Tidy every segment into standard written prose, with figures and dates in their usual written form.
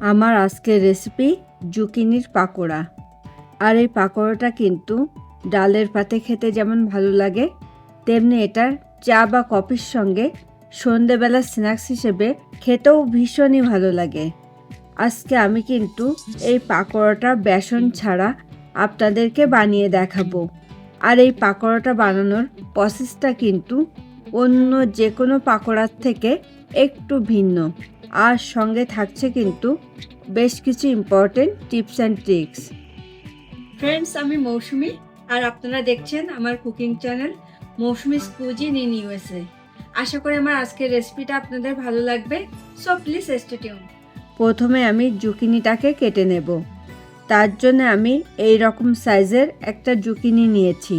আমার আজকের রেসিপি জুকিনির পাকোড়া। আর এই পাকোড়াটা কিন্তু ডালের পাতে খেতে যেমন ভালো লাগে, তেমনি এটা চা বা কফির সঙ্গে সন্ধেবেলা স্ন্যাক্স হিসেবে খেতেও ভীষণই ভালো লাগে। আজকে আমি কিন্তু এই পাকোড়াটা বেসন ছাড়া আপনাদেরকে বানিয়ে দেখাবো। আর এই পাকোড়াটা বানানোর প্রসেসটা কিন্তু অন্য যে কোনো পাকোড়ার থেকে একটু ভিন্ন, আর সঙ্গে থাকছে কিন্তু বেশ কিছু important tips and tricks. Friends, আমি মৌসুমি, আর আপনারা দেখছেন আমার cooking channel Mousumi's cuisine in USA. আশা করি আমার আজকের রেসিপিটা আপনাদের ভালো লাগবে, সো প্লিজ স্টে টিউন। প্রথমে আমি জুকিনিটাকে কেটে নেব। তার জন্য আমি এই রকম সাইজের একটা জুকিনি নিয়েছি।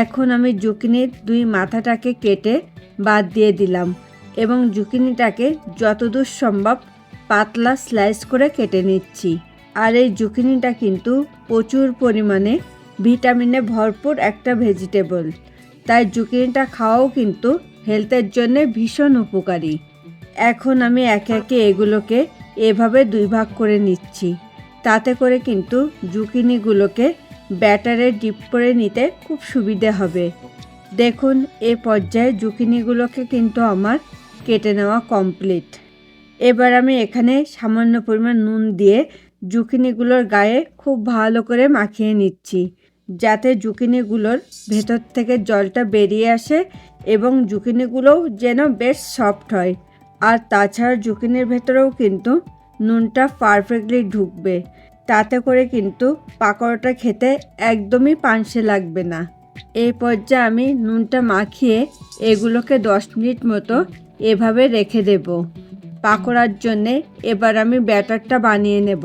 এখন আমি জুকিনির দুই মাথাটাকে কেটে বাদ দিয়ে দিলাম এবং জুকিনিটাকে যতদূর সম্ভব পাতলা স্লাইস করে কেটে নিচ্ছি। আর এই জুকিনিটা কিন্তু প্রচুর পরিমাণে ভিটামিনে ভরপুর একটা ভেজিটেবল, তাই জুকিনিটা খাওয়াও কিন্তু হেলথের জন্য ভীষণ উপকারী। এখন আমি একে একে এগুলোকে এভাবে দুই ভাগ করে নিচ্ছি, তাতে করে কিন্তু জুকিনিগুলোকে ব্যাটারে ডিপ করে নিতে খুব সুবিধে হবে। দেখুন, এই পর্যায়ে জুকিনিগুলোকে কিন্তু আমার কেটে নেওয়া কমপ্লিট। এবার আমি এখানে সামান্য পরিমাণ নুন দিয়ে জুকিনিগুলোর গায়ে খুব ভালো করে মাখিয়ে নিচ্ছি, যাতে জুকিনিগুলোর ভেতর থেকে জলটা বেরিয়ে আসে এবং জুকিনিগুলোও যেন বেশ সফট হয়। আর তাছাড়া জুকিনির ভেতরেও কিন্তু নুনটা পারফেক্টলি ঢুকবে, তাতে করে কিন্তু পাকোড়াটা খেতে একদমই পানসে লাগবে না। এই পর্যায়ে আমি নুনটা মাখিয়ে এগুলোকে 10 মিনিট মতো এভাবে রেখে দেব পাকোড়ার জন্যে। এবার আমি ব্যাটারটা বানিয়ে নেব।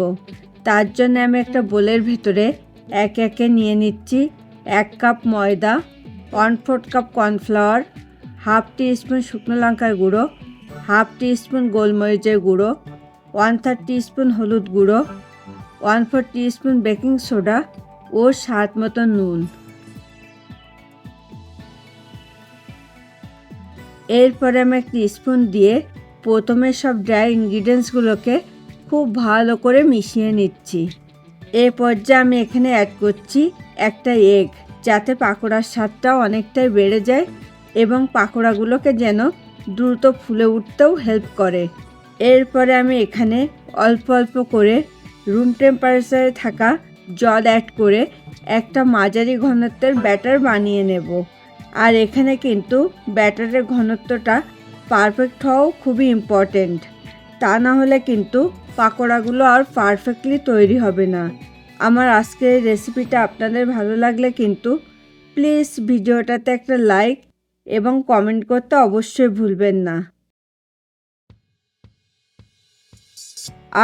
তার জন্য আমি একটা বোলের ভিতরে একে একে নিয়ে নিচ্ছি 1 কাপ ময়দা, 1/4 কাপ কর্নফ্লাওয়ার, হাফ টিস্পুন শুকনো লঙ্কার গুঁড়ো, হাফ টিস্পুন গোলমরিচের গুঁড়ো, 1/3 টিস্পুন হলুদ গুঁড়ো, 1/4 টিস্পুন বেকিং সোডা ও স্বাদ মতো নুন। এরপরে আমি একটা স্পুন দিয়ে প্রথমে সব ড্রাই ইনগ্রিডিয়েন্টসগুলোকে খুব ভালো করে মিশিয়ে নিচ্ছি। এই পর্যায়ে আমি এখানে অ্যাড করছি একটা এগ, যাতে পাকোড়ার স্বাদটাও অনেকটাই বেড়ে যায় এবং পাকোড়াগুলোকে যেন দ্রুত ফুলে উঠতেও হেল্প করে। এরপরে আমি এখানে অল্প অল্প করে রুম টেম্পারেচারে থাকা জল অ্যাড করে একটা মাঝারি ঘনত্বের ব্যাটার বানিয়ে নেব। আর এখানে কিন্তু ব্যাটারের ঘনত্বটা পারফেক্ট হওয়াও খুবই ইম্পর্টেন্ট, তা না হলে কিন্তু পাকোড়াগুলো আর পারফেক্টলি তৈরি হবে না। আমার আজকের এই রেসিপিটা আপনাদের ভালো লাগলে কিন্তু প্লিজ ভিডিওটাতে একটা লাইক এবং কমেন্ট করতে অবশ্যই ভুলবেন না।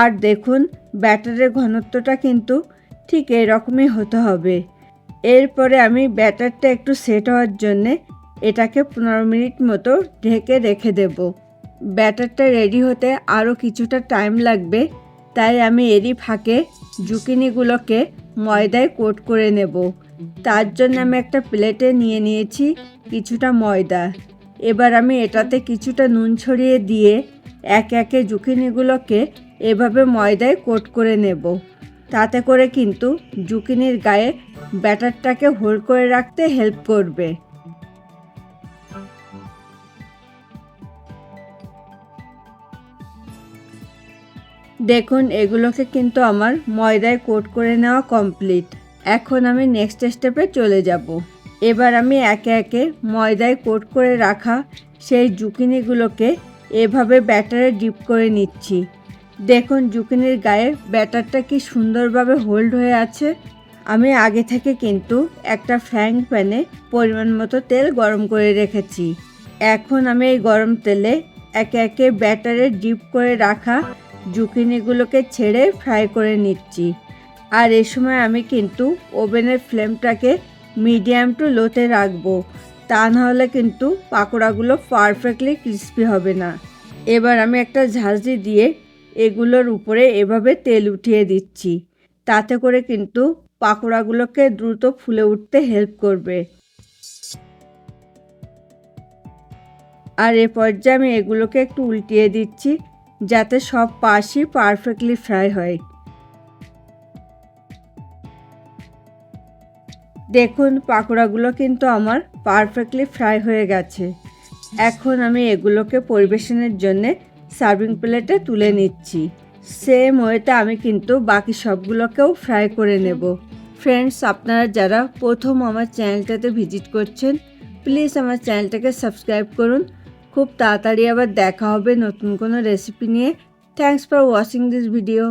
আর দেখুন, ব্যাটারের ঘনত্বটা কিন্তু ঠিক এরকমই হতে হবে। এরপরে আমি ব্যাটারটা একটু সেট হওয়ার জন্যে এটাকে 15 মিনিট মতো ঢেকে রেখে দেব। ব্যাটারটা রেডি হতে আরও কিছুটা টাইম লাগবে, তাই আমি এরই ফাঁকে জুকিনিগুলোকে ময়দায় কোট করে নেব। তার জন্য আমি একটা প্লেটে নিয়ে নিয়েছি কিছুটা ময়দা। এবার আমি এটাতে কিছুটা নুন ছড়িয়ে দিয়ে একে একে জুকিনিগুলোকে এভাবে ময়দায় কোট করে নেব। তাতে করে কিন্তু জুকিনির গায়ে ব্যাটারটাকে হোল্ড করে রাখতে হেল্প করবে। দেখুন, এগুলোকে কিন্তু আমার ময়দায় কোট করে নেওয়া কমপ্লিট। এখন আমি নেক্সট স্টেপে চলে যাব। এবার আমি একে একে ময়দায় কোট করে রাখা সেই জুকিনিগুলোকে এভাবে ব্যাটারে ডিপ করে নিচ্ছি। দেখুন, জুকিনির গায়ে ব্যাটারটা কি সুন্দরভাবে হোল্ড হয়ে আছে। আমি আগে থেকে কিন্তু একটা ফ্রাইং প্যানে পরিমাণ মতো তেল গরম করে রেখেছি। এখন আমি এই গরম তেলে একে একে ব্যাটারে ডিপ করে রাখা জুকিনিগুলোকে ছেড়ে ফ্রাই করে নিচ্ছি। আর এ সময় আমি কিন্তু ওভেনের ফ্লেমটাকে মিডিয়াম টু লোতে রাখবো, তা নাহলে কিন্তু পাকোড়াগুলো পারফেক্টলি ক্রিস্পি হবে না। এবার আমি একটা ঝাঁঝরি দিয়ে এগুলোর উপরে এভাবে তেল উঠিয়ে দিচ্ছি, তাতে করে কিন্তু পাকোড়াগুলোকে দ্রুত ফুলে উঠতে হেল্প করবে। আর এ পর্যায়ে আমি এগুলোকে একটু উল্টিয়ে দিচ্ছি, যাতে সব পাশই পারফেক্টলি ফ্রাই হয়। দেখুন পাকোড়াগুলো কিন্তু আমার পারফেক্টলি ফ্রাই হয়ে গেছে। এখন আমি এগুলোকে পরিবেশনের জন্যে সার্ভিং প্লেটে তুলে নিচ্ছি। সেম ওয়েতে আমি কিন্তু বাকি সবগুলোকেও ফ্রাই করে নেব। ফ্রেন্ডস, আপনারা যারা প্রথম আমার চ্যানেলটাতে ভিজিট করছেন, প্লিজ আমার চ্যানেলটাকে সাবস্ক্রাইব করুন। খুব তাড়াতাড়ি আবার দেখা হবে নতুন কোনো রেসিপি নিয়ে। Thanks for watching this video.